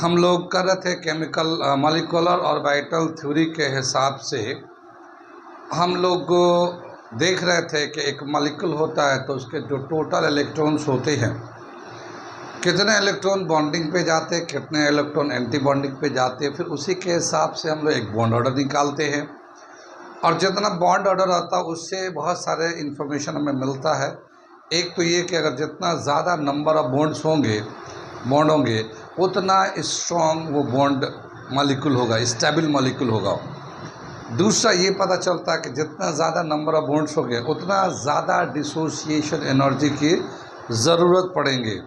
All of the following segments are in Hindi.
हम लोग कर रहे थे केमिकल मॉलिक्यूलर ऑर्बिटल थ्योरी के हिसाब से हम लोग देख रहे थे कि एक मॉलिक्यूल होता है तो उसके जो टोटल इलेक्ट्रॉन्स होते हैं, कितने इलेक्ट्रॉन बॉन्डिंग पे जाते हैं, कितने इलेक्ट्रॉन एंटी बॉन्डिंग पे जाते हैं, फिर उसी के हिसाब से हम लोग एक बॉन्ड ऑर्डर निकालते हैं। और जितना बॉन्ड ऑर्डर आता है उससे बहुत सारे इन्फॉर्मेशन हमें मिलता है। एक तो ये कि अगर जितना ज़्यादा नंबर ऑफ बॉन्ड होंगे उतना स्ट्रॉन्ग वो बॉन्ड मॉलिक्यूल होगा, स्टेबल मॉलिक्यूल होगा। दूसरा ये पता चलता है कि जितना ज़्यादा नंबर ऑफ बॉन्ड्स होंगे उतना ज़्यादा डिसोसिएशन एनर्जी की ज़रूरत पड़ेंगे,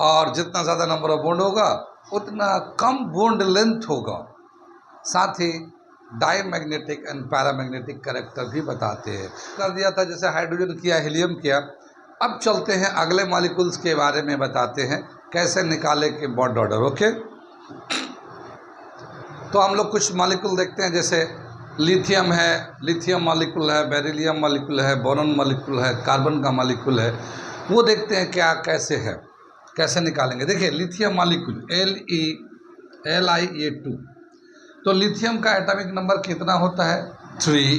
और जितना ज़्यादा नंबर ऑफ बॉन्ड होगा उतना कम बॉन्ड लेंथ होगा। साथ ही डायमैग्नेटिक एंड पैरामैग्नेटिक कैरेक्टर भी बताते हैं। कर दिया था जैसे हाइड्रोजन किया, हीलियम किया। अब चलते हैं अगले मॉलिक्यूल्स के बारे में बताते हैं कैसे निकाले के बॉन्ड ऑर्डर। ओके, तो हम लोग कुछ मॉलिक्यूल देखते हैं, जैसे लिथियम है, लिथियम मॉलिक्यूल है, बेरिलियम मॉलिक्यूल है, बोरॉन मॉलिक्यूल है, कार्बन का मॉलिक्यूल है। वो देखते हैं क्या कैसे है, कैसे निकालेंगे। देखिए लिथियम मॉलिक्यूल Li2, तो लिथियम का एटॉमिक नंबर कितना होता है 3।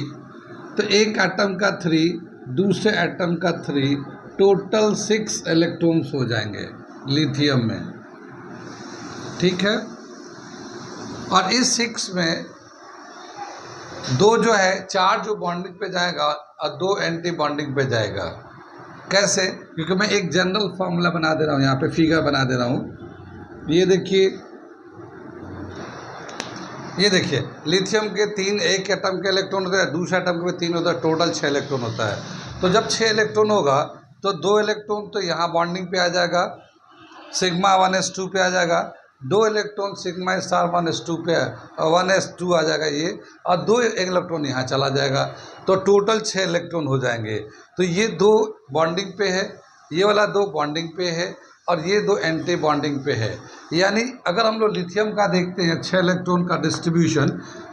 तो एक एटम का 3, दूसरे एटम का 3, टोटल 6 इलेक्ट्रॉन्स हो जाएंगे लिथियम में। ठीक है, और इस 6 में 2 जो है 4 जो बॉन्डिंग पे जाएगा और 2 एंटी बॉन्डिंग पे जाएगा। कैसे? क्योंकि मैं एक जनरल फार्मूला बना दे रहा हूँ, यहाँ पे फिगर बना दे रहा हूँ। ये देखिए लिथियम के 3 एक एटम के इलेक्ट्रॉन होते हैं, दूसरे एटम के 3 होता है, टोटल 6 इलेक्ट्रॉन होता है। तो जब 6 इलेक्ट्रॉन होगा तो 2 इलेक्ट्रॉन तो यहाँ बॉन्डिंग पे आ जाएगा, सिग्मा 1s2 पे आ जाएगा, 2 इलेक्ट्रॉन सिग्मा स्टार 1s2 पे 1s2 आ जाएगा ये, और 2 इलेक्ट्रॉन यहाँ चला जाएगा, तो टोटल 6 इलेक्ट्रॉन हो जाएंगे। तो ये 2 बॉन्डिंग पे है, ये वाला 2 बॉन्डिंग पे है, और ये 2 एंटी बॉन्डिंग पे है। यानी अगर हम लोग लिथियम का देखते हैं 6 इलेक्ट्रॉन का डिस्ट्रीब्यूशन,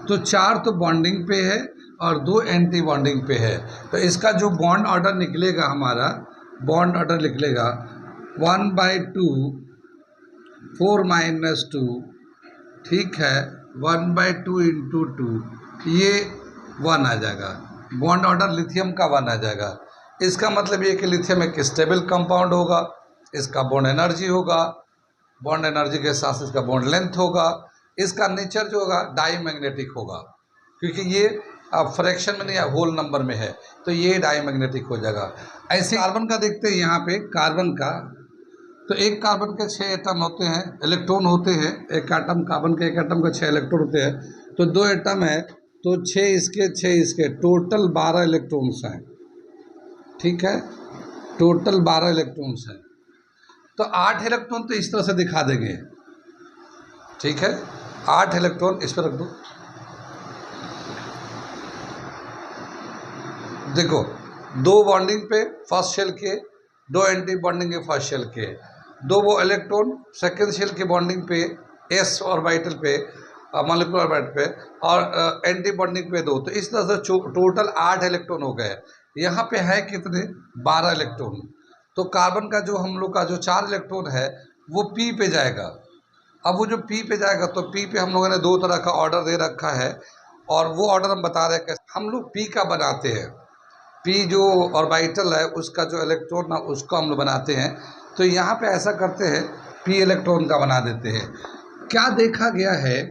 तो 4 तो बॉन्डिंग पे है और 2 एंटी बॉन्डिंग पे है। तो इसका जो बॉन्ड ऑर्डर निकलेगा, हमारा बॉन्ड ऑर्डर निकलेगा 1/2 4 - 2, ठीक है, 1/2 × 2, ये 1 आ जाएगा। बॉन्ड ऑर्डर लिथियम का 1 आ जाएगा। इसका मतलब ये कि लिथियम एक स्टेबल कंपाउंड होगा, इसका बॉन्ड एनर्जी होगा, बॉन्ड एनर्जी के साथ इसका बॉन्ड लेंथ होगा, इसका नेचर जो होगा डाईमैग्नेटिक होगा, क्योंकि ये फ्रैक्शन में नहीं है, होल नंबर में है, तो ये डाईमैग्नेटिक हो जाएगा। ऐसे कार्बन का देखते हैं, यहाँ पे कार्बन का, तो एक कार्बन के 6 एटम होते हैं, इलेक्ट्रॉन होते हैं। एक एटम कार्बन के, एक एटम के 6 इलेक्ट्रॉन होते हैं, तो 2 एटम है तो 6 इसके टोटल 12 इलेक्ट्रॉन्स हैं। ठीक है, टोटल 12 इलेक्ट्रॉन्स हैं। तो 8 इलेक्ट्रॉन तो इस तरह से दिखा देंगे। ठीक है, 8 इलेक्ट्रॉन इस पर रख दो। देखो 2 बॉन्डिंग पे फर्स्ट शेल के, 2 एंटी बॉन्डिंग के फर्स्ट शेल के, 2 वो इलेक्ट्रॉन सेकेंड शेल के बॉन्डिंग पे, एस ऑर्बिटल पे, मॉलिक्यूलर ऑर्बिटल पे, और एंटी बॉन्डिंग पे 2। तो इस तरह से टोटल 8 इलेक्ट्रॉन हो गए। यहाँ पे है कितने? 12 इलेक्ट्रॉन। तो कार्बन का जो हम लोग का जो 4 इलेक्ट्रॉन है वो पी पे जाएगा। अब वो जो पी पे जाएगा, तो पी पे हम लोगों ने 2 तरह का ऑर्डर दे रखा है, और वो ऑर्डर हम बता रहे हैं कैसे हम लोग पी का बनाते हैं। पी जो ऑर्बिटल है उसका जो इलेक्ट्रॉन है उसको हम लोग बनाते हैं। तो यहाँ पे ऐसा करते हैं, पी इलेक्ट्रॉन का बना देते हैं। क्या देखा गया है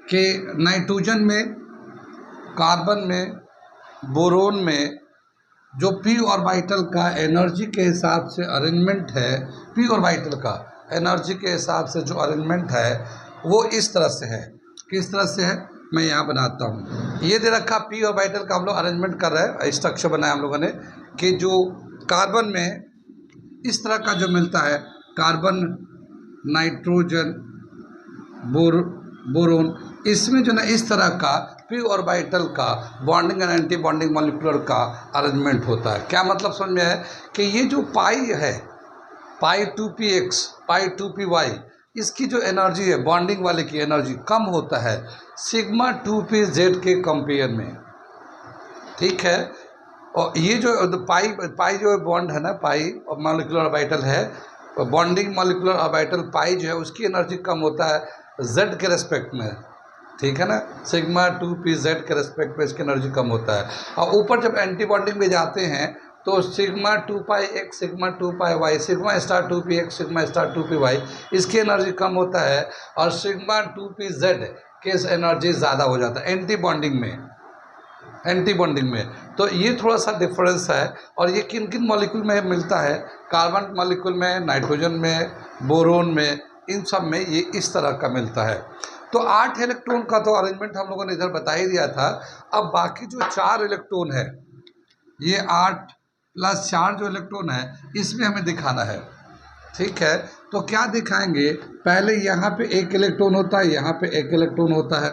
कि नाइट्रोजन में, कार्बन में, बोरोन में जो पी ऑर्बिटल का एनर्जी के हिसाब से अरेंजमेंट है, पी ऑर्बिटल का एनर्जी के हिसाब से जो अरेंजमेंट है वो इस तरह से है। किस तरह से है मैं यहाँ बनाता हूँ। ये दे रखा पी ऑर्बिटल का हम लोग अरेंजमेंट कर रहे हैं, स्ट्रक्चर बनाया हम लोगों ने, कि जो कार्बन में इस तरह का जो मिलता है, कार्बन, नाइट्रोजन, बोरोन, इसमें जो ना इस तरह का पी ऑर्बिटल का bonding and anti bonding molecular का अरेंजमेंट होता है। क्या मतलब समझ में है कि ये जो पाई है, पाई 2px, पाई 2py, इसकी जो एनर्जी है बॉन्डिंग वाले की एनर्जी कम होता है सिग्मा 2pz के कंपेयर में। ठीक है, और ये जो पाई जो बॉन्ड है ना, पाई और मॉलिक्यूलर ऑर्बिटल है, बॉन्डिंग मॉलिक्यूलर ऑर्बिटल पाई जो है उसकी एनर्जी कम होता है जेड के रेस्पेक्ट में, ठीक है ना, सिग्मा 2p जेड के रेस्पेक्ट में इसकी एनर्जी कम होता है। और ऊपर जब एंटी बॉन्डिंग में जाते हैं तो sigma 2 pi x sigma 2 pi y sigma star 2p x sigma star 2p y इसकी एनर्जी कम होता है, और सिग्मा 2p जेड के एनर्जी ज़्यादा हो जाता है एंटी बॉन्डिंग में, एंटी बॉन्डिंग में। तो ये थोड़ा सा डिफरेंस है। और ये किन किन मॉलिक्यूल में मिलता है, कार्बन मॉलिक्यूल में, नाइट्रोजन में, बोरोन में, इन सब में ये इस तरह का मिलता है। तो 8 इलेक्ट्रॉन का तो अरेंजमेंट हम लोगों ने इधर बता ही दिया था। अब बाकी जो 4 इलेक्ट्रॉन है, ये 8 + 4 जो इलेक्ट्रॉन है इसमें हमें दिखाना है, ठीक है। तो क्या दिखाएंगे, पहले यहाँ पे 1 इलेक्ट्रॉन होता है, यहाँ पे 1 इलेक्ट्रॉन होता है,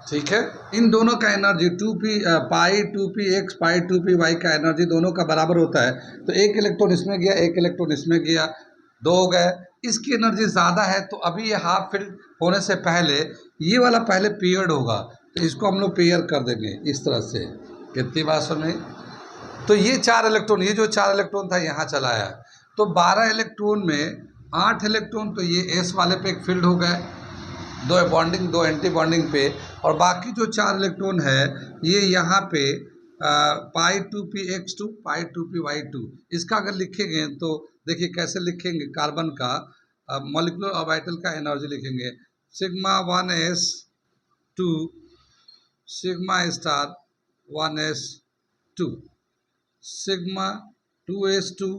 ठीक है। इन दोनों का एनर्जी 2p पाई 2p एक्स पाई 2p वाई का एनर्जी दोनों का बराबर होता है। तो 1 इलेक्ट्रॉन इसमें गया, 1 इलेक्ट्रॉन इसमें गया, 2 हो गए। इसकी एनर्जी ज़्यादा है तो अभी ये हाफ फिल होने से पहले ये वाला पहले पेयर्ड होगा, तो इसको हम लोग पेयर कर देंगे इस तरह से। कितनी बात सुनी। तो ये 4 इलेक्ट्रॉन, ये जो 4 इलेक्ट्रॉन था यहाँ चला आया, तो 12 इलेक्ट्रॉन में 8 इलेक्ट्रॉन तो ये एस वाले पे एक फील्ड हो गए, 2 बॉन्डिंग 2 एंटी बॉन्डिंग पे, और बाकी जो 4 इलेक्ट्रॉन है ये यहाँ पे पाई 2p x2 पाई 2p y2, इसका अगर लिखेंगे तो देखिए कैसे लिखेंगे, कार्बन का मॉलिक्यूलर ऑर्बिटल का एनर्जी लिखेंगे, sigma 1s2 sigma star 1s2 sigma 2s2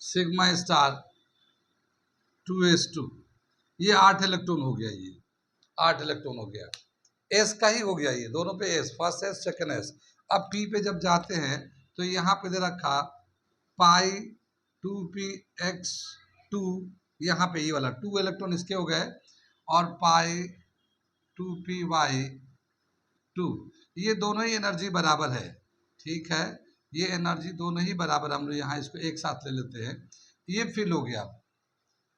sigma star 2s2। ये 8 इलेक्ट्रॉन हो गया, ये 8 इलेक्ट्रॉन हो गया, एस का ही हो गया, ये दोनों पे S, first S second S. अब पी पे जब जाते हैं तो यहाँ पे दे रखा पाई 2p x2, यहाँ पे ये वाला 2 इलेक्ट्रॉन इसके हो गए, और पाई 2p y2, ये दोनों ही एनर्जी बराबर है, ठीक है। ये एनर्जी दोनों ही बराबर, हम लोग यहाँ इसको एक साथ ले लेते हैं, ये फिल हो गया।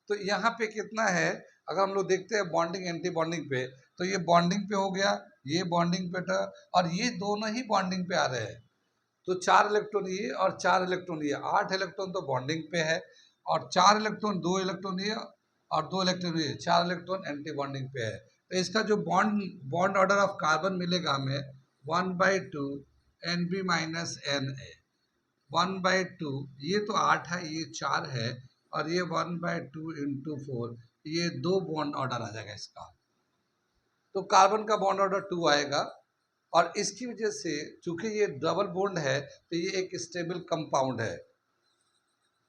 तो यहाँ पे कितना है, अगर हम लोग देखते हैं बॉन्डिंग एंटी बॉन्डिंग पे, तो ये बॉन्डिंग पे हो गया, ये बॉन्डिंग पे था, और ये दोनों ही बॉन्डिंग पे आ रहे हैं। तो 4 इलेक्ट्रॉन ये और 4 इलेक्ट्रॉन ये, 8 इलेक्ट्रॉन तो बॉन्डिंग पे है, और 4 इलेक्ट्रॉन 2 इलेक्ट्रॉन ये और 2 इलेक्ट्रॉन ये, 4 इलेक्ट्रॉन एंटी बॉन्डिंग पे है। तो इसका जो बॉन्ड ऑर्डर ऑफ कार्बन मिलेगा हमें 1/2 Nb - Na, 1/2, ये तो 8 है, ये 4 है, और ये 1/2 × 4, ये 2 बॉन्ड ऑर्डर आ जाएगा इसका। तो कार्बन का बॉन्ड ऑर्डर 2 आएगा, और इसकी वजह से चूंकि ये डबल बॉन्ड है तो ये एक स्टेबल कंपाउंड है,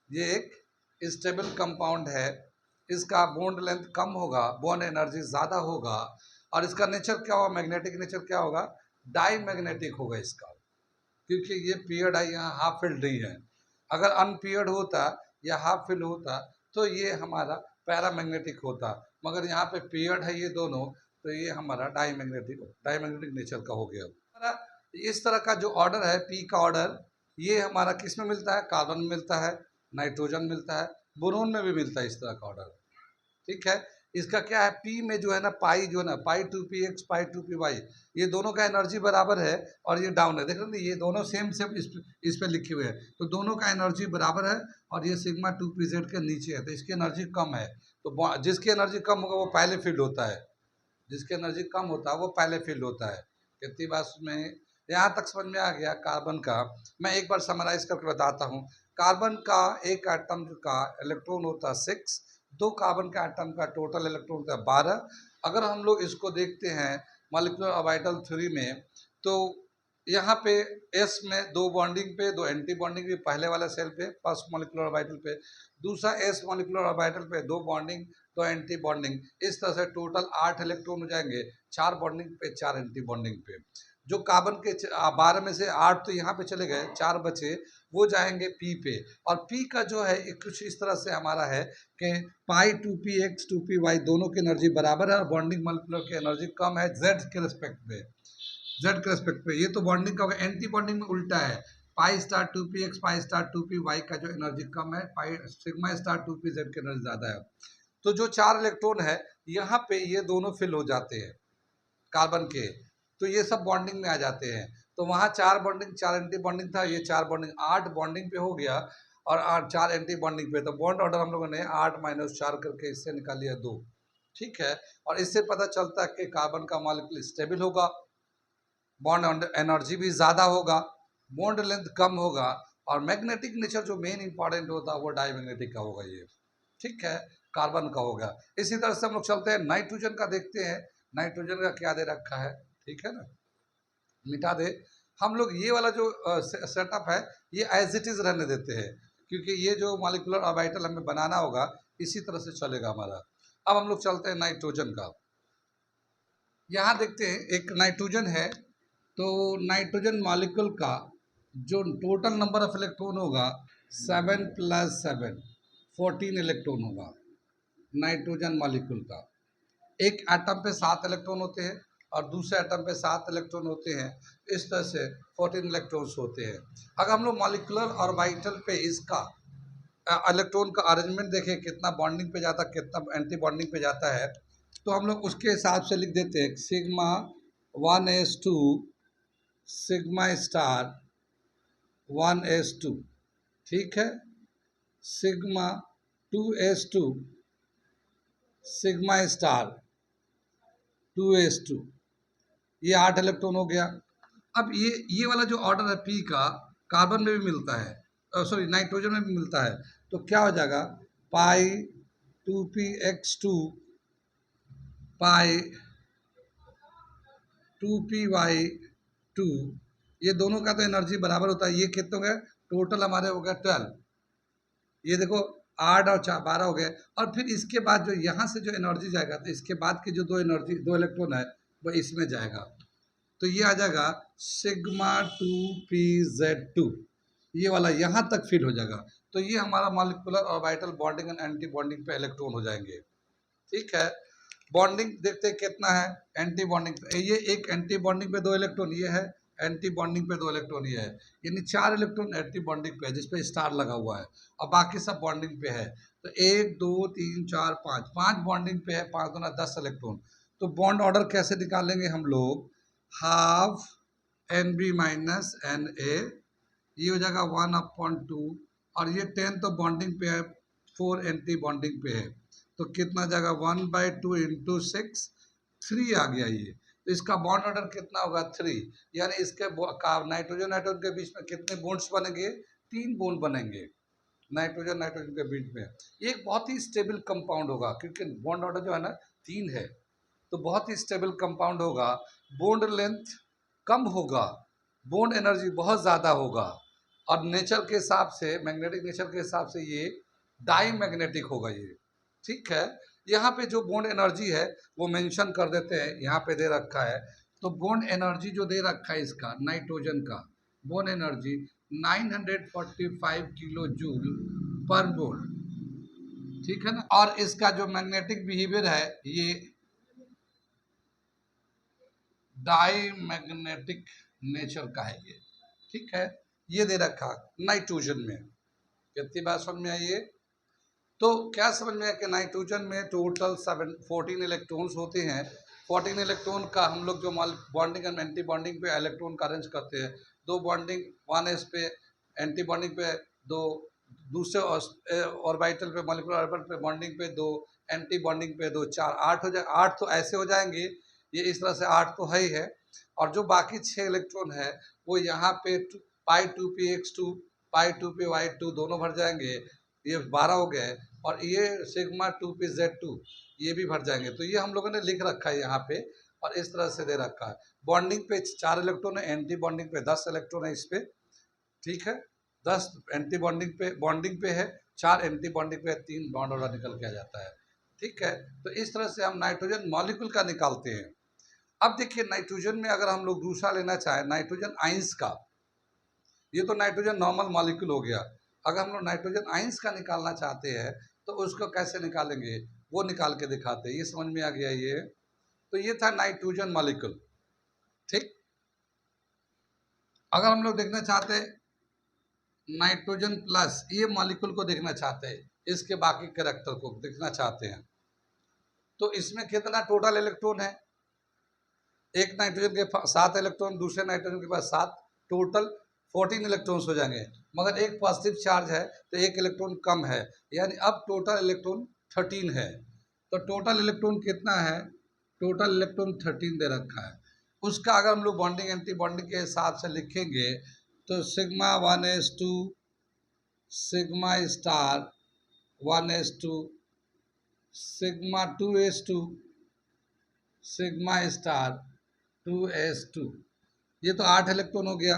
ये एक स्टेबल कंपाउंड है। इसका बॉन्ड लेंथ कम होगा, बॉन्ड एनर्जी ज़्यादा होगा, और इसका नेचर क्या होगा, मैग्नेटिक नेचर क्या होगा, डाई मैग्नेटिक होगा इसका, क्योंकि ये पीरियड है, यहाँ हाफ फिल्ड नहीं है। अगर अनपीरियड होता या हाफ फिल होता तो ये हमारा पैरामैग्नेटिक होता, मगर यहाँ पे पीरियड है ये दोनों, तो ये हमारा डाईमैग्नेटिक नेचर का हो गया। हमारा इस तरह का जो ऑर्डर है, पी का ऑर्डर, ये हमारा किस में मिलता है, कार्बन में मिलता है, नाइट्रोजन मिलता है, बोरोन में भी मिलता है इस तरह का ऑर्डर, ठीक है। इसका क्या है, पी में जो है ना, पाई जो है ना, पाई 2p x पाई 2p y, ये दोनों का एनर्जी बराबर है, और ये डाउन है, देख रहे हैं ये दोनों सेम इस पे लिखे हुए हैं, तो दोनों का एनर्जी बराबर है, और ये सिग्मा 2p z के नीचे है, तो इसकी एनर्जी कम है। तो जिसकी एनर्जी कम होगा वो पहले फील्ड होता है, जिसकी एनर्जी कम होता है वो पहले फील्ड होता है। कितनी बात में यहाँ तक समझ में आ गया कार्बन का। मैं एक बार समराइज करके बताता हूँ। कार्बन का एक एटम का इलेक्ट्रॉन होता है 6, 2 कार्बन का एटम का टोटल इलेक्ट्रॉन होता है 12। अगर हम लोग इसको देखते हैं मॉलिक्यूलर ऑर्बिटल थ्योरी में, तो यहाँ पे एस में 2 बॉन्डिंग पे, 2 एंटी बॉन्डिंग भी पहले वाले सेल पे, फर्स्ट मॉलिक्यूलर ऑर्बिटल पे, दूसरा एस मॉलिक्यूलर ऑर्बिटल पे 2 बॉन्डिंग 2 एंटी बॉन्डिंग, इस तरह से टोटल 8 इलेक्ट्रॉन हो जाएंगे, 4 बॉन्डिंग पे 4 एंटी बॉन्डिंग पे। जो कार्बन के 12 में से 8 तो यहाँ पे चले गए, 4 बचे, वो जाएंगे पी पे, और पी का जो है कुछ इस तरह से हमारा है कि पाई 2p x 2p y दोनों की एनर्जी बराबर है, और बॉन्डिंग मॉलिक्यूलर की एनर्जी कम है जेड के रेस्पेक्ट पे, जेड के रेस्पेक्ट पे। ये तो बॉन्डिंग का होगा, एंटी बॉन्डिंग में उल्टा है, pi star 2p x pi star 2p y का जो एनर्जी कम है, pi sigma star 2p z की एनर्जी ज़्यादा है। तो जो 4 इलेक्ट्रॉन है यहाँ पे ये दोनों फिल हो जाते हैं कार्बन के, तो ये सब बॉन्डिंग में आ जाते हैं। तो वहाँ 4 बॉन्डिंग 4 एंटी बॉन्डिंग था, ये 4 बॉन्डिंग 8 बॉन्डिंग पे हो गया, और 4 एंटी बॉन्डिंग पे। तो बॉन्ड ऑर्डर हम लोगों ने 8 - 4 करके इससे निकाल लिया 2, ठीक है। और इससे पता चलता है कि कार्बन का मॉलिक्यूल स्टेबल होगा, बॉन्ड एनर्जी भी ज़्यादा होगा, बॉन्ड लेंथ कम होगा, और मैग्नेटिक नेचर जो मेन इंपॉर्टेंट होता है वो डाईमैग्नेटिक का होगा ये, ठीक है, कार्बन का होगा। इसी तरह से हम लोग चलते हैं नाइट्रोजन का, देखते हैं नाइट्रोजन का क्या दे रखा है, ठीक है ना, मिटा दे। हम लोग ये वाला जो सेटअप है ये एज इट इज़ रहने देते हैं, क्योंकि ये जो मॉलिक्यूलर ऑर्बिटल हमें बनाना होगा इसी तरह से चलेगा हमारा। अब हम लोग चलते हैं नाइट्रोजन का। यहाँ देखते हैं एक नाइट्रोजन है, तो नाइट्रोजन मॉलिक्यूल का जो टोटल नंबर ऑफ इलेक्ट्रॉन होगा 7 + 7 14 इलेक्ट्रॉन होगा नाइट्रोजन मॉलिक्यूल का। एक एटम पे 7 इलेक्ट्रॉन होते हैं और दूसरे एटम पे 7 इलेक्ट्रॉन होते हैं, इस तरह से 14 इलेक्ट्रॉन्स होते हैं। अगर हम लोग मॉलिक्यूलर ऑर्बिटल पे इसका इलेक्ट्रॉन का अरेंजमेंट देखें, कितना बॉन्डिंग पे जाता है, कितना एंटी बॉन्डिंग पे जाता है, तो हम लोग उसके हिसाब से लिख देते हैं sigma 1s2 sigma star 1s2, ठीक है, sigma 2s2 sigma star 2s2, ये 8 इलेक्ट्रॉन हो गया। अब ये वाला जो ऑर्डर है पी का, कार्बन में भी मिलता है, सॉरी नाइट्रोजन में भी मिलता है, तो क्या हो जाएगा पाई 2px2 पाई 2py2, ये दोनों का तो एनर्जी बराबर होता है। ये कितने हो गए टोटल हमारे, हो गया 12, ये देखो 8 और 4 12 हो गए। और फिर इसके बाद जो यहाँ से जो एनर्जी जाएगा, तो इसके बाद की जो दो इलेक्ट्रॉन है वो इसमें जाएगा, तो ये आ जाएगा सिग्मा 2pz2, ये वाला यहाँ तक फिल हो जाएगा। तो ये हमारा molecular orbital bonding and anti bonding पे इलेक्ट्रॉन हो जाएंगे, ठीक है। बॉन्डिंग देखते हैं कितना है एंटी बॉन्डिंग पे, ये एक एंटी बॉन्डिंग पे 2 इलेक्ट्रॉन ये है, एंटी बॉन्डिंग पे 2 इलेक्ट्रॉन ये है, यानी 4 इलेक्ट्रॉन एंटी बॉन्डिंग पे है जिसपे स्टार लगा हुआ है, और बाकी सब बॉन्डिंग पे है। तो 1 2 3 4 5 बॉन्डिंग पे है, 5 दूना 10 इलेक्ट्रॉन। तो बॉन्ड ऑर्डर कैसे निकालेंगे हम लोग, हाफ NB - NA, ये हो जाएगा 1/2, और ये 10 तो बॉन्डिंग पे है, 4 एंटी बॉन्डिंग पे है, तो कितना जाएगा 1/2 × 6, 3 आ गया ये। तो इसका बॉन्ड ऑर्डर कितना होगा 3, यानी इसके नाइट्रोजन नाइट्रोजन के बीच में कितने बॉन्ड्स बनेंगे, 3 बॉन्ड बनेंगे नाइट्रोजन नाइट्रोजन के बीच में। ये एक बहुत ही स्टेबल कंपाउंड होगा, क्योंकि बॉन्ड ऑर्डर जो है ना 3 है, तो बहुत ही स्टेबल कंपाउंड होगा। बॉन्ड लेंथ कम होगा, बॉन्ड एनर्जी बहुत ज़्यादा होगा, और नेचर के हिसाब से, मैग्नेटिक नेचर के हिसाब से ये डाई मैग्नेटिक होगा ये, ठीक है। यहाँ पे जो बॉन्ड एनर्जी है वो मेंशन कर देते हैं, यहाँ पे दे रखा है। तो बॉन्ड एनर्जी जो दे रखा है इसका नाइट्रोजन का, बॉन्ड एनर्जी 945 किलो जूल पर मोल, ठीक है ना। और इसका जो मैग्नेटिक बिहेवियर है ये डाई मैग्नेटिक नेचर का है ये, ठीक है। ये दे रखा नाइट्रोजन में, कितनी बात समझ में आई है। तो क्या समझ में आया कि नाइट्रोजन में टोटल 14 इलेक्ट्रॉन्स होते हैं। 14 इलेक्ट्रॉन का हम लोग जो बॉन्डिंग एंड एंटी बॉन्डिंग पे इलेक्ट्रॉन का अरेंज करते हैं, 2 बॉन्डिंग 1s पे, एंटी बॉन्डिंग पे 2, दूसरे ऑर्बिटल पे मॉलिक्यूलर ऑर्बिटल पे बॉन्डिंग पे 2, एंटी बॉन्डिंग पे 2, 4 8 हो जाए, 8 तो ऐसे हो जाएंगे, ये इस तरह से 8 तो है ही है। और जो बाकी 6 इलेक्ट्रॉन है वो यहाँ पे पाई 2px2 पाई 2py2 दोनों भर जाएंगे, ये 12 हो गए, और ये सिग्मा 2pz2 ये भी भर जाएंगे। तो ये हम लोगों ने लिख रखा है यहाँ पे, और इस तरह से दे रखा है। बॉन्डिंग पे 4 इलेक्ट्रॉन है, एंटी बॉन्डिंग पे 10 इलेक्ट्रॉन है इस पे, ठीक है। 10 एंटी बॉन्डिंग पे है, 4 एंटी बॉन्डिंग पे, 3 बॉन्ड ऑर्डर निकल के आ जाता है, ठीक है। तो इस तरह से हम नाइट्रोजन मॉलिक्यूल का निकालते हैं। अब देखिए नाइट्रोजन में अगर हम लोग दूसरा लेना चाहें नाइट्रोजन आइंस का, ये तो नाइट्रोजन नॉर्मल मॉलिक्यूल हो गया। अगर हम लोग नाइट्रोजन आइंस का निकालना चाहते हैं तो उसको कैसे निकालेंगे, वो निकाल के दिखाते हैं। ये समझ में आ गया ये। तो ये था नाइट्रोजन मॉलिक्यूल, ठीक। अगर हम लोग देखना चाहते हैं नाइट्रोजन प्लस, ये मॉलिक्यूल को देखना चाहते हैं, इसके बाकी कैरेक्टर को देखना चाहते हैं, तो इसमें कितना टोटल इलेक्ट्रॉन है, एक नाइट्रोजन के 7 इलेक्ट्रॉन, दूसरे नाइट्रोजन के पास 7, टोटल 14 इलेक्ट्रॉन्स हो जाएंगे, मगर एक पॉजिटिव चार्ज है तो एक इलेक्ट्रॉन कम है, यानी अब टोटल इलेक्ट्रॉन 13 है। तो टोटल इलेक्ट्रॉन कितना है? टोटल इलेक्ट्रॉन 13 दे रखा है। उसका अगर हम लोग बॉन्डिंग एंटी बॉन्डिंग के हिसाब से लिखेंगे तो sigma 1s2 sigma star 1s2 sigma 2s2 sigma star 2s2, ये तो 8 इलेक्ट्रॉन हो गया।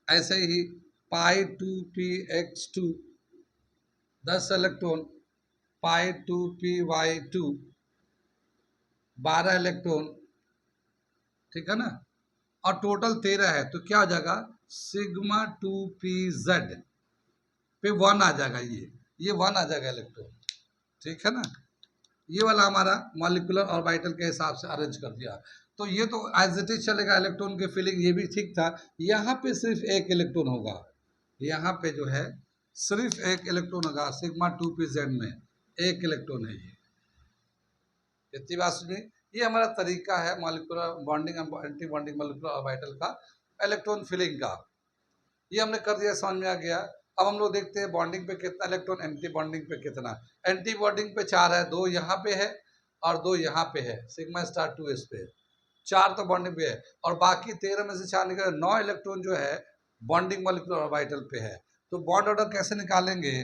ऐसे ही पाई 2px2 10 इलेक्ट्रॉन, पाई 2py2 12 इलेक्ट्रॉन, ठीक है ना। और टोटल 13 है तो क्या हो जाएगा? सिग्मा 2pz पे 1 आ जाएगा, ये 1 आ जाएगा इलेक्ट्रॉन, ठीक है ना। ये वाला हमारा मॉलिक्यूलर ऑर्बिटल के हिसाब से अरेंज कर दिया। तो ये तो एज इट इज चलेगा, इलेक्ट्रॉन की फीलिंग ये भी ठीक था। यहाँ पे सिर्फ एक इलेक्ट्रॉन होगा, यहाँ पे जो है सिर्फ एक इलेक्ट्रॉन होगा, सिग्मा 2pz में एक इलेक्ट्रॉन है। ये इतनी बात सुनिए, ये हमारा तरीका है molecular bonding anti bonding molecular orbital का इलेक्ट्रॉन फिलिंग का। ये हमने कर दिया, समझ में आ गया। अब हम लोग देखते हैं बॉन्डिंग पे कितना इलेक्ट्रॉन, एंटी बॉन्डिंग पे कितना। एंटी बॉन्डिंग पे 4 है, 2 यहाँ पे है और 2 यहाँ पे है, सिग्मा स्टार 2s पे 4 तो बॉन्डिंग पे है, और बाकी 13 में से 4 निकले, 9 इलेक्ट्रॉन जो है बॉन्डिंग मॉलिक्यूलर ऑर्बिटल पे है। तो बॉन्ड ऑर्डर कैसे निकालेंगे?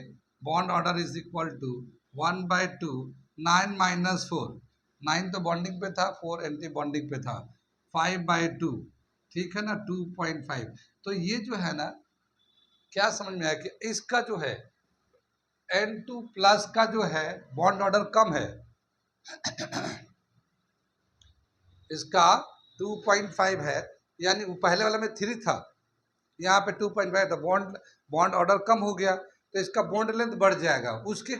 Bond order is equal to 1/2 9 - 4, 9 तो बॉन्डिंग पे था, 4 एंटी बॉन्डिंग पे था, 5/2, ठीक है ना, 2.5। तो ये जो है ना, क्या समझ में आया कि इसका जो है N2 प्लस का जो है बॉन्ड ऑर्डर कम है, इसका 2.5 है, यानी वो पहले वाला में 3 था, यहाँ पे 2.5 था, बॉन्ड ऑर्डर कम हो गया, तो इसका बॉन्ड लेंथ बढ़ जाएगा। उसके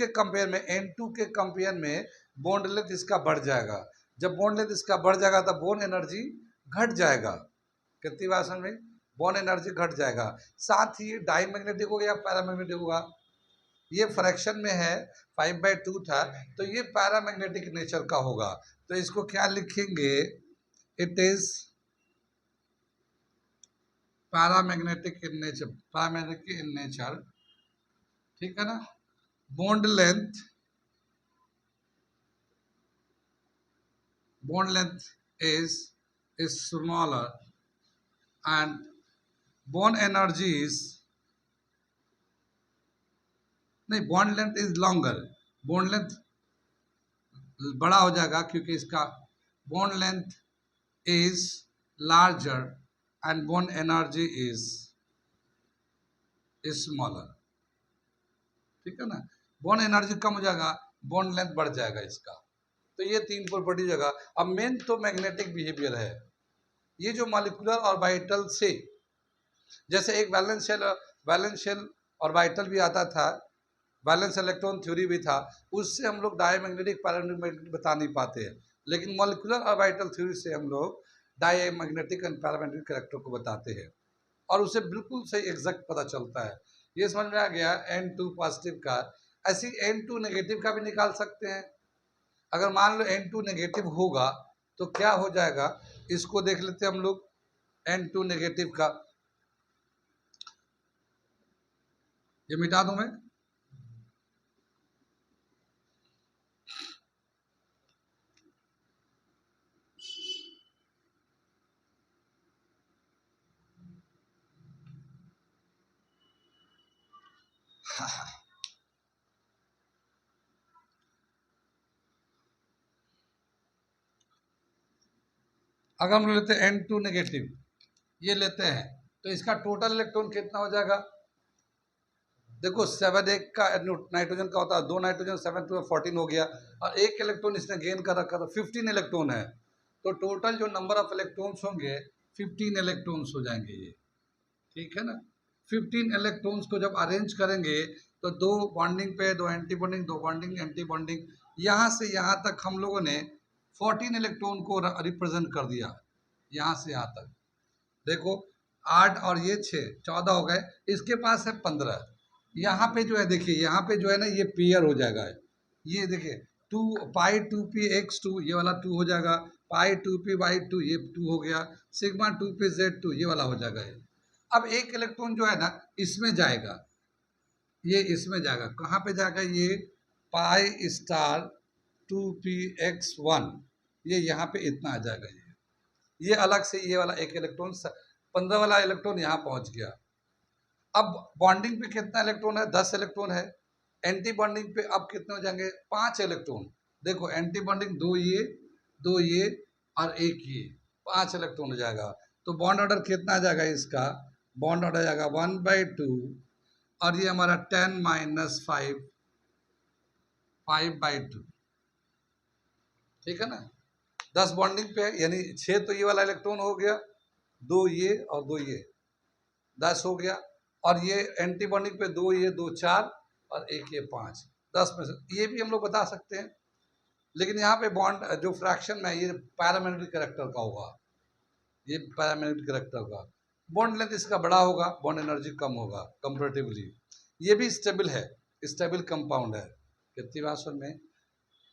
कंपेयर में N2 के कंपेयर में बॉन्ड लेंथ इसका बढ़ जाएगा। जब बॉन्ड लेंथ इसका बढ़ जाएगा तो बॉन्ड एनर्जी घट जाएगा। कितनी बात समझ में? बॉन्ड एनर्जी घट जाएगा। साथ ही डाईमैग्नेटिक होगा या पैरामैग्नेटिक होगा, ये फ्रैक्शन में है, 5/2 था, तो ये पैरामैग्नेटिक नेचर का होगा। तो इसको क्या लिखेंगे? It is paramagnetic in nature, paramagnetic in nature, ठीक है ना। Bond length is smaller and bond energy is, नहीं, bond length is longer, bond length बड़ा हो जाएगा क्योंकि इसका bond length is larger and bond energy is smaller, ठीक है ना। बॉन्ड एनर्जी कम हो जाएगा, बॉन्ड लेंथ बढ़ जाएगा इसका। तो ये 3 प्रॉपर्टी जगह। अब मेन तो मैग्नेटिक बिहेवियर है। ये जो मॉलिक्यूलर ऑर्बिटल से, जैसे एक वैलेंस शेल ऑर्बिटल भी आता था, वैलेंस इलेक्ट्रॉन थ्योरी भी था, उससे हम लोग डायमैग्नेटिक पैरामैग्नेटिक बता नहीं पाते हैं, लेकिन मॉलिक्यूलर ऑर्बिटल थ्योरी से हम लोग डायमैग्नेटिक एंड पैरामैग्नेटिक कैरेक्टर को बताते हैं, और उसे बिल्कुल सही एग्जैक्ट पता चलता है। ये समझ में आ गया N2 पॉजिटिव का। ऐसी N2 नेगेटिव का भी निकाल सकते हैं। अगर मान लो N2 नेगेटिव होगा तो क्या हो जाएगा, इसको देख लेते हैं हम लोग। N2 नेगेटिव का ये मिटा दूं मैं, अगर हम लेते हैं N2 नेगेटिव, ये लेते हैं, तो इसका टोटल इलेक्ट्रॉन कितना हो जाएगा? देखो 7 एक का नाइट्रोजन का होता है, 2 नाइट्रोजन 7 2 14 हो गया, और एक इलेक्ट्रॉन इसने गेन कर रखा था, 15 इलेक्ट्रॉन है। तो टोटल जो नंबर ऑफ इलेक्ट्रॉन्स होंगे 15 इलेक्ट्रॉन्स हो जाएंगे ये, ठीक है ना। 15 इलेक्ट्रॉन्स को जब अरेंज करेंगे तो 2 बॉन्डिंग पे, 2 anti bonding, 2 bonding anti bonding, यहाँ से यहाँ तक हम लोगों ने 14 इलेक्ट्रॉन को रिप्रेजेंट कर दिया, यहाँ से यहाँ तक। देखो 8 और ये 6 14 हो गए, इसके पास है 15। यहाँ पे जो है देखिए, यहाँ पे जो है ना ये पेयर हो जाएगा, ये देखिए 2 पाई 2px2, ये वाला 2 हो जाएगा, पाई 2p/2 ये 2 हो गया, सिग्मा 2pz2 ये वाला हो जाएगा ये। अब एक इलेक्ट्रॉन जो है ना इसमें जाएगा, ये इसमें जाएगा, कहाँ पे जाएगा ये पाई स्टार 2p(x)(1) ये यहाँ पे इतना आ जाएगा ये अलग से ये वाला एक इलेक्ट्रॉन 15 वाला इलेक्ट्रॉन यहाँ पहुँच गया। अब बॉन्डिंग पे कितना इलेक्ट्रॉन है, 10 इलेक्ट्रॉन है। एंटी बॉन्डिंग पे अब कितने हो जाएंगे, 5 इलेक्ट्रॉन। देखो एंटी बॉन्डिंग दो ये और एक ये, 5 इलेक्ट्रॉन हो जाएगा। तो बॉन्ड ऑर्डर कितना आ जाएगा इसका, बॉन्ड ऑर्डर आ जाएगा 1/2 और ये हमारा 10 - 5/2, ठीक है ना। 10 बॉन्डिंग पे है, यानी 6 तो ये वाला इलेक्ट्रॉन हो गया, 2 ये और 2 ये, 10 हो गया। और ये एंटी बॉन्डिंग पे 2 ये 2 4 और एक ये 5, 10 में से ये भी हम लोग बता सकते हैं। लेकिन यहाँ पे बॉन्ड जो फ्रैक्शन में ये पैरामैग्नेटिक कैरेक्टर का होगा, ये पैरामैग्नेटिक कैरेक्टर का। बॉन्ड लेंथ इसका बड़ा होगा, बॉन्ड एनर्जी कम होगा कंपैरेटिवली। ये भी स्टेबल है, स्टेबल कंपाउंड है। कितनी बात समझ में,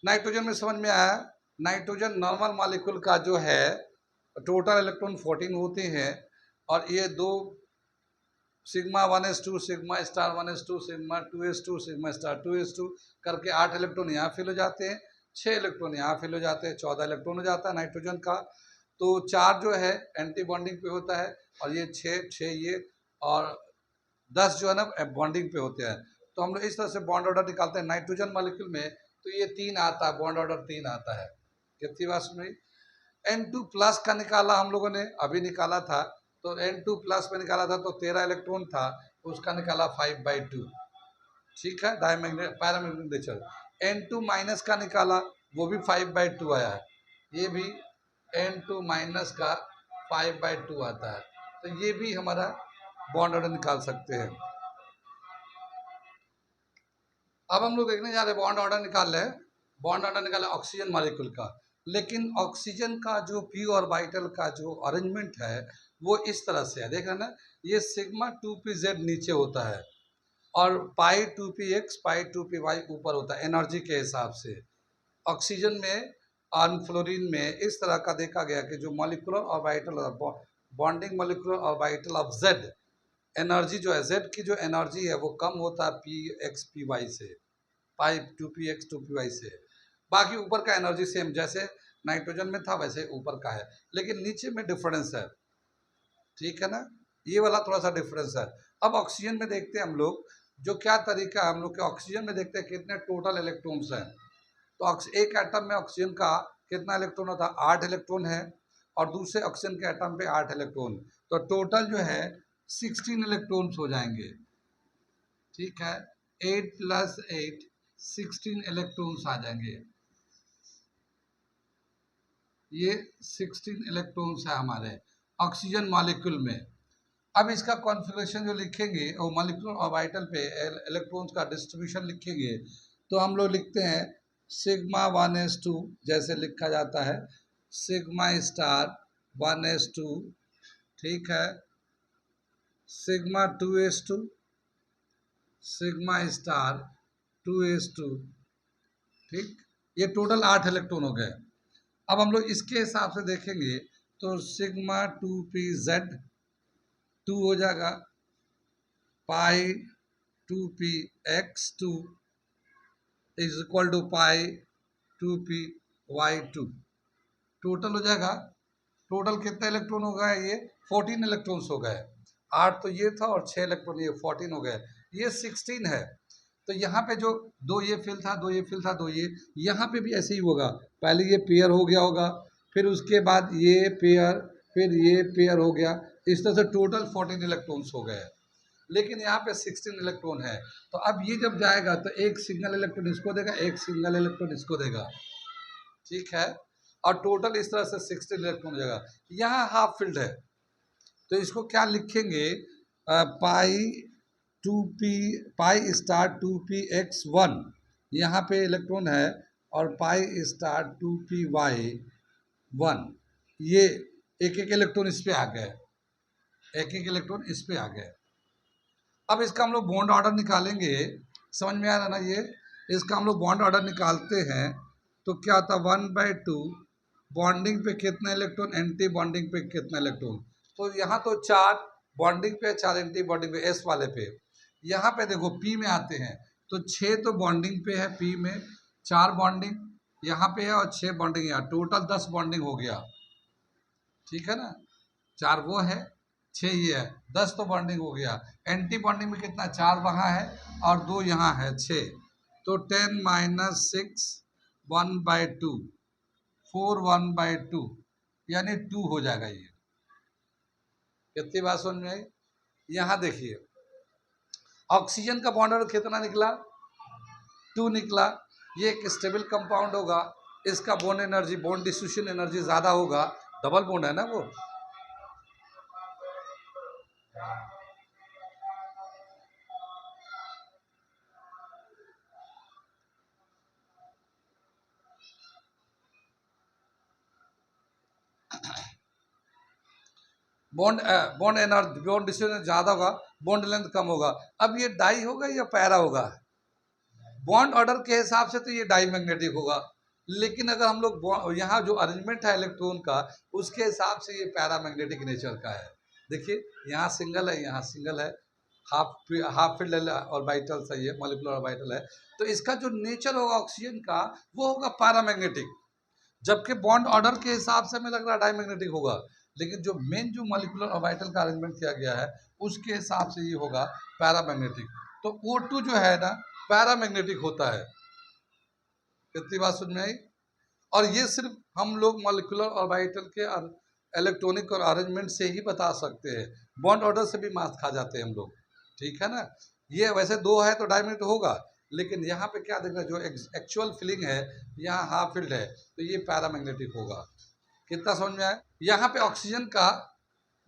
नाइट्रोजन में समझ में आया। नाइट्रोजन नॉर्मल मॉलिक्यूल का जो है टोटल इलेक्ट्रॉन 14 होते हैं और ये दो sigma 1s2 sigma star 1s2 sigma 2s2 sigma star 2s2 करके 8 इलेक्ट्रॉन यहाँ फिल हो जाते हैं, 6 इलेक्ट्रॉन यहाँ फिल हो जाते हैं, 14 इलेक्ट्रॉन हो जाता है नाइट्रोजन का। तो 4 जो है एंटी बॉन्डिंग पे होता है और ये 6 ये और 10 जो है ना बॉन्डिंग पे होते हैं। तो हम लोग इस तरह से बॉन्ड ऑर्डर निकालते हैं नाइट्रोजन मॉलिक्यूल में। तो ये 3 आता है, बॉन्ड ऑर्डर 3 आता है। कितनी बात सुन रही, N2+ का निकाला हम लोगों ने, अभी निकाला था। तो N2+ में निकाला था तो 13 इलेक्ट्रॉन था, उसका निकाला 5/2, ठीक है, डायमैग्नेट पैरामैग्नेटिक नेचर। N2- का निकाला, वो भी 5/2 आया है, ये भी N2- का 5/2 आता है। तो ये भी हमारा बॉन्ड ऑर्डर निकाल सकते हैं। अब हम लोग देखने जा रहे हैं बॉन्ड ऑर्डर निकाल रहे हैं, बॉन्ड ऑर्डर निकाला ऑक्सीजन मॉलिक्यूल का। लेकिन ऑक्सीजन का जो p ऑर्बिटल का जो अरेंजमेंट है वो इस तरह से है, देख रहे हैं ना, ये सिग्मा 2pz नीचे होता है और पाई 2px पाई 2py ऊपर होता है एनर्जी के हिसाब से। ऑक्सीजन में और फ्लोरीन में इस तरह का देखा गया कि जो molecular orbital bonding molecular orbital of z, energy जो है z की जो एनर्जी है वो कम होता है px/py से, पाई 2px/2py से। बाकी ऊपर का एनर्जी सेम जैसे नाइट्रोजन में था वैसे ऊपर का है, लेकिन नीचे में डिफरेंस है, ठीक है ना, ये वाला थोड़ा सा डिफरेंस है। अब ऑक्सीजन में देखते हैं हम लोग, जो क्या तरीका है हम लोग के ऑक्सीजन में देखते हैं कितने टोटल इलेक्ट्रॉन्स हैं। तो एक एटम में ऑक्सीजन का कितना इलेक्ट्रॉन होता है, 8 इलेक्ट्रॉन है और दूसरे ऑक्सीजन के एटम पे 8 इलेक्ट्रॉन, तो टोटल जो है 16 इलेक्ट्रॉन्स हो जाएंगे, ठीक है। 8 + 8 16 इलेक्ट्रॉन्स आ जाएंगे, ये 16 इलेक्ट्रॉन्स है हमारे ऑक्सीजन मॉलिक्यूल में। अब इसका कॉन्फ़िगरेशन जो लिखेंगे और मॉलिक्यूलर ऑर्बिटल पे इलेक्ट्रॉन्स का डिस्ट्रीब्यूशन लिखेंगे, तो हम लोग लिखते हैं सिग्मा 1s2 जैसे लिखा जाता है, सिग्मा स्टार 1s2, ठीक है, sigma 2s2 sigma star 2s2, ठीक। ये टोटल 8 इलेक्ट्रॉन हो गए। अब हम लोग इसके हिसाब से देखेंगे तो सिग्मा 2pz 2 हो जाएगा, pi 2px2 is equal to pi 2py2, total हो जाएगा। टोटल कितना इलेक्ट्रॉन हो गया, ये 14 इलेक्ट्रॉन्स हो गए। 8 तो ये था और 6 इलेक्ट्रॉन ये 14 हो गए, ये 16 है। तो यहाँ पे जो 2 ये फिल था 2 ये फिल था 2 ये, यहाँ पे भी ऐसे ही होगा, पहले ये पेयर हो गया होगा, फिर उसके बाद ये पेयर, फिर ये पेयर हो गया, इस तरह से टोटल 14 इलेक्ट्रॉन्स हो गए। लेकिन यहाँ पे 16 इलेक्ट्रॉन है, तो अब ये जब जाएगा तो एक सिंगल इलेक्ट्रॉन इसको देगा, एक सिंगल इलेक्ट्रॉन इसको देगा, ठीक है, और टोटल इस तरह से 16 इलेक्ट्रॉन हो जाएगा। यहाँ हाफ फील्ड है तो इसको क्या लिखेंगे, पाई 2p पाई स्टार 2px1 यहाँ पे इलेक्ट्रॉन है और पाई स्टार 2py1, ये एक एक इलेक्ट्रॉन इस पे आ गए, एक एक इलेक्ट्रॉन इस पे आ गए। अब इसका हम लोग बॉन्ड ऑर्डर निकालेंगे, समझ में आ रहा ना, ये इसका हम लोग बॉन्ड ऑर्डर निकालते हैं तो क्या होता है 1/2 बॉन्डिंग पे कितना इलेक्ट्रॉन, एंटी बॉन्डिंग पे कितना इलेक्ट्रॉन। तो यहाँ तो 4 बॉन्डिंग पे, 4 एंटी बॉन्डिंग पे, एस वाले पे। यहाँ पे देखो पी में आते हैं तो 6 तो बॉन्डिंग पे है, पी में 4 बॉन्डिंग यहाँ पे है और 6 बॉन्डिंग यहाँ, टोटल 10 बॉन्डिंग हो गया, ठीक है ना। 4 वो है, 6 ये है, 10 तो बॉन्डिंग हो गया। एंटी बॉन्डिंग में कितना, 4 वहाँ है और 2 यहाँ है, 6। तो 10 - 6 1/2, 4 1/2 यानी 2 हो जाएगा। ये कितनी बात समझ में आई। यहाँ देखिए ऑक्सीजन का बॉन्ड ऑर्डर कितना निकला, 2 निकला। ये एक स्टेबल कंपाउंड होगा, इसका bond energy, bond distribution energy ज़्यादा होगा, डबल बॉन्ड है ना वो। Bond bond energy, bond distribution ज़्यादा होगा, बॉन्ड लेंथ कम होगा। अब ये डाई होगा या पैरा होगा, बॉन्ड ऑर्डर के हिसाब से तो ये डाई मैग्नेटिक होगा, लेकिन अगर हम लोग यहाँ जो अरेंजमेंट है इलेक्ट्रॉन का उसके हिसाब से ये पैरा मैग्नेटिक नेचर का है। देखिए यहाँ सिंगल है, यहाँ सिंगल है, हाफ फील्ड है और वाइटल सही है, मॉलिक्यूलर और वाइटल है। तो इसका जो नेचर होगा ऑक्सीजन का वो होगा पैरामैग्नेटिक, जबकि बॉन्ड ऑर्डर के हिसाब से हमें लग रहा है डाईमैग्नेटिक होगा, लेकिन जो मेन जो मॉलिक्यूलर और वाइटल का अरेंजमेंट किया गया है उसके हिसाब से ये होगा पैरामैग्नेटिक। तो O2 जो है ना पैरामैग्नेटिक होता है। कितनी बात समझ में आई। और ये सिर्फ हम लोग मॉलिक्यूलर और वाइटल के इलेक्ट्रॉनिक और अरेंजमेंट से ही बता सकते हैं, बॉन्ड ऑर्डर से भी मार्क्स खा जाते हैं हम लोग, ठीक है ना। ये वैसे 2 है तो डायमैग्नेटिक होगा, लेकिन यहाँ पे क्या देखना, जो एक्चुअल फीलिंग है यहाँ हाफ फील्ड है तो ये पैरामैग्नेटिक होगा। कितना समझ में आया। यहाँ पे ऑक्सीजन का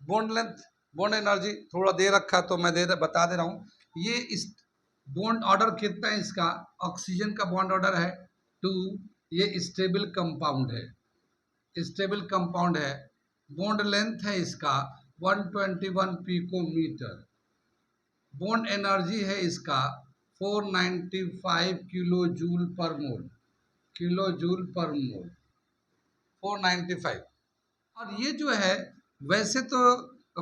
बॉन्ड लेंथ, बॉन्ड एनर्जी थोड़ा दे रखा है तो मैं बता दे रहा हूँ। ये इस बॉन्ड ऑर्डर कितना है इसका, ऑक्सीजन का बॉन्ड ऑर्डर है 2, ये स्टेबल कंपाउंड है, स्टेबल कंपाउंड है। बॉन्ड लेंथ है इसका 121 पिकोमीटर, बॉन्ड एनर्जी है इसका 495 किलो जूल पर मोल, किलो जूल पर मोल 495। और ये जो है वैसे तो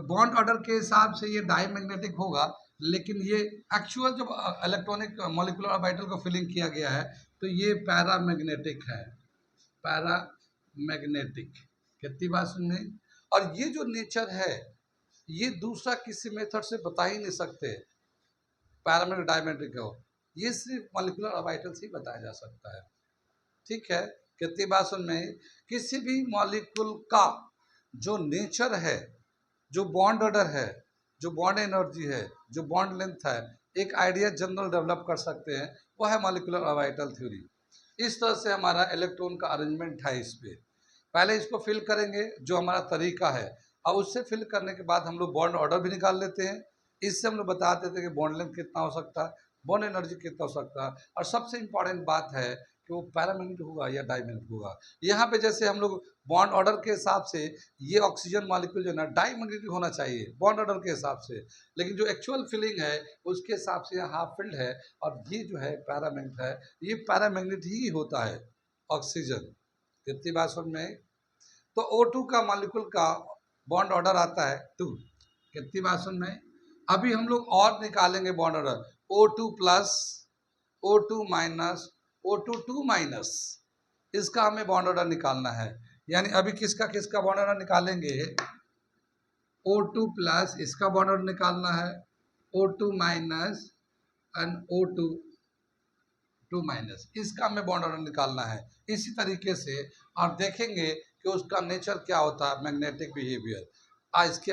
बॉन्ड ऑर्डर के हिसाब से ये डाईमैग्नेटिक होगा, लेकिन ये एक्चुअल जब इलेक्ट्रॉनिक मॉलिक्यूलर ऑर्बिटल को फिलिंग किया गया है तो ये पैरामैग्नेटिक है, पैरामैग्नेटिक। कितनी बात सुनने। और ये जो नेचर है ये दूसरा किसी मेथड से बता ही नहीं सकते पैरामैग्नेटिक डाईमैग्नेटिक हो, ये सिर्फ मॉलिक्यूलर ऑर्बिटल से ही बताया जा सकता है, ठीक है। कितनी बात सुन में। किसी भी मॉलिक्यूल का जो नेचर है, जो बॉन्ड ऑर्डर है, जो बॉन्ड एनर्जी है, जो बॉन्ड लेंथ है, एक आइडिया जनरल डेवलप कर सकते हैं, वो है मॉलिक्यूलर ऑर्बिटल थ्योरी। इस तरह से हमारा इलेक्ट्रॉन का अरेंजमेंट है। इस पे पहले इसको फिल करेंगे जो हमारा तरीका है, और उससे फिल करने के बाद हम लोग बॉन्ड ऑर्डर भी निकाल लेते हैं। इससे हम लोग बता देते हैं कि बॉन्ड लेंथ कितना हो सकता है, बॉन्ड एनर्जी कितना हो सकता है, और सबसे इंपॉर्टेंट बात है कि वो पैरामैग्नेटिक होगा या डाईमैग्नेटिक होगा। यहाँ पे जैसे हम लोग बॉन्ड ऑर्डर के हिसाब से ये ऑक्सीजन मॉलिक्यूल जो है ना डाईमैग्नेटिक होना चाहिए बॉन्ड ऑर्डर के हिसाब से, लेकिन जो एक्चुअल फीलिंग है उसके हिसाब से यहाँ हाफ फील्ड है और ये जो है पैरामैग्नेट है, ये पैरामैग्नेट ही होता है ऑक्सीजन। कितनी बात समझ में। तो O2 का मॉलिक्यूल का बॉन्ड ऑर्डर आता है 2। कितनी बात समझ में। अभी हम लोग और निकालेंगे bond order, O2 plus, O2 minus, O2 2 minus, इसका हमें बॉन्ड ऑर्डर निकालना है। यानी अभी किसका किसका बॉन्ड ऑर्डर निकालेंगे, O2 प्लस इसका बॉन्ड ऑर्डर निकालना है, O2 minus and O2 2 minus, इसका हमें बॉन्ड ऑर्डर निकालना है। इसी तरीके से और देखेंगे कि उसका नेचर क्या होता है, मैग्नेटिक बिहेवियर। आज इसके